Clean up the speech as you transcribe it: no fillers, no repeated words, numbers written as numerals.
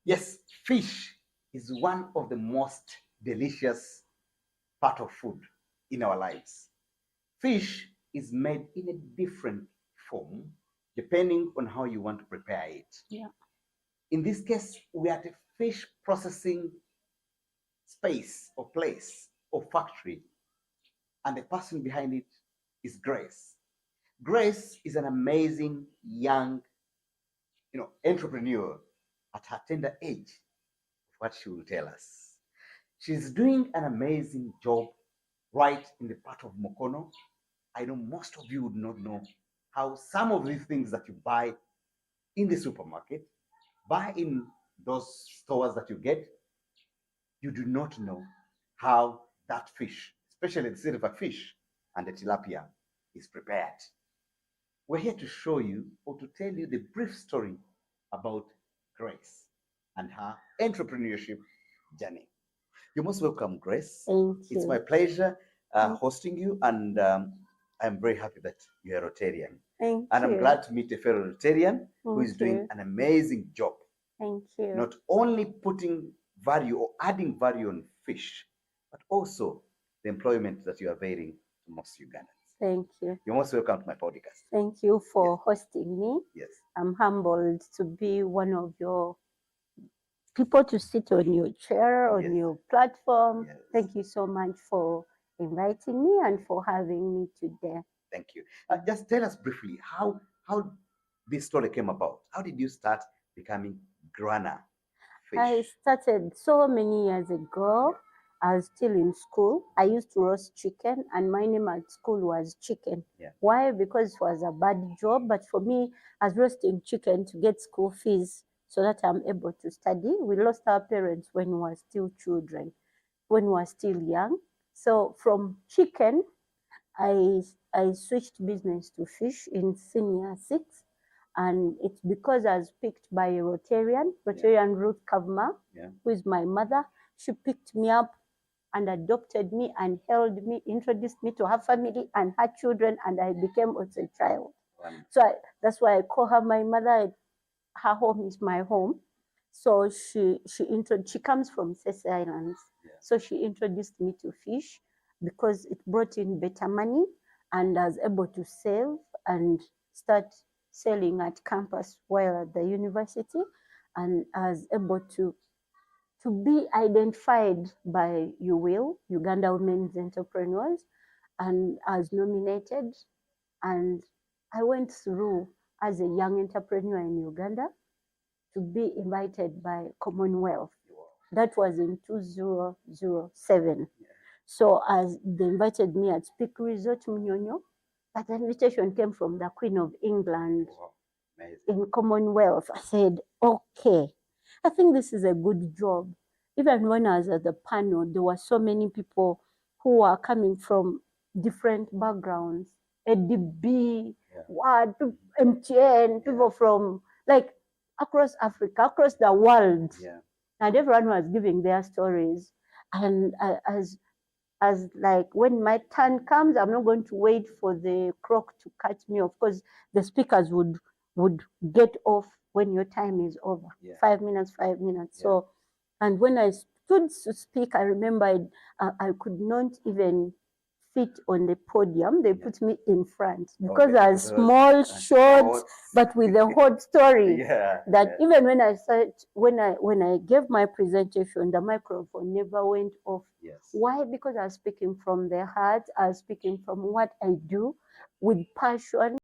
Yes, fish is one of the most delicious part of food in our lives. Fish is made in a different form depending on how you want to prepare it. Yeah. In this case, we are at a fish processing space or place or factory, and the person behind it is Grace. Grace is an amazing young, entrepreneur at her tender age. What she will tell us. She's doing an amazing job right in the part of Mokono. I know most of you would not know how some of these things that you buy in the supermarket, buy in those stores that you get, you do not know how that fish, especially the silver fish and the tilapia, is prepared. We're here to show you or to tell you the brief story about Grace and her entrepreneurship journey. You're most welcome, Grace. Thank It's you. my pleasure hosting you, and I'm very happy that you're a Rotarian. Thank And I'm you. glad to meet a fellow Rotarian who is Thank doing you. an amazing job, Thank you. not only putting value or adding value on fish, but also the employment that you are availing to most Ugandans. Thank you. You're most welcome to my podcast. Thank you for Yes. hosting me. Yes. I'm humbled to be one of your people to sit on your chair, on Yes. your platform. Yes. Thank you so much for inviting me and for having me today. Thank you. Just tell us briefly how this story came about. How did you start becoming Grana Fish? I started so many years ago. I was still in school. I used to roast chicken, and my name at school was Chicken. Yeah. Why? Because it was a bad job, but for me, I was roasting chicken to get school fees so that I'm able to study. We lost our parents when we were still children, when we were still young. So from chicken, I switched business to fish in senior 6. And it's because I was picked by a Rotarian Ruth Kavma, who is my mother. She picked me up and adopted me and held me, introduced me to her family and her children, and I became also a child. So that's why I call her my mother. Her home is my home. So she comes from Sese Islands. So she introduced me to fish because it brought in better money, and I was able to save and start selling at campus while at the university, and I was able to be identified by Uganda Women's Entrepreneurs, and I was nominated, and I went through as a young entrepreneur in Uganda to be invited by Commonwealth. That was in 2007. So as they invited me at Speak Resort Munyonyo, that invitation came from the Queen of England in Commonwealth. I said, okay, I think this is a good job. Even when I was at the panel, there were so many people who were coming from different backgrounds, ADB, MTN, people from like across Africa, across the world. And everyone was giving their stories. And as like when my turn comes, I'm not going to wait for the clock to cut me off, because the speakers would get off when your time is over. 5 minutes, 5 minutes. So, and when I stood to speak, I remembered I could not even fit on the podium. They put me in front because I was small, short, but with a hot story. Even when I said, when I gave my presentation, the microphone never went off. Why? Because I was speaking from the heart. I was speaking from what I do with passion.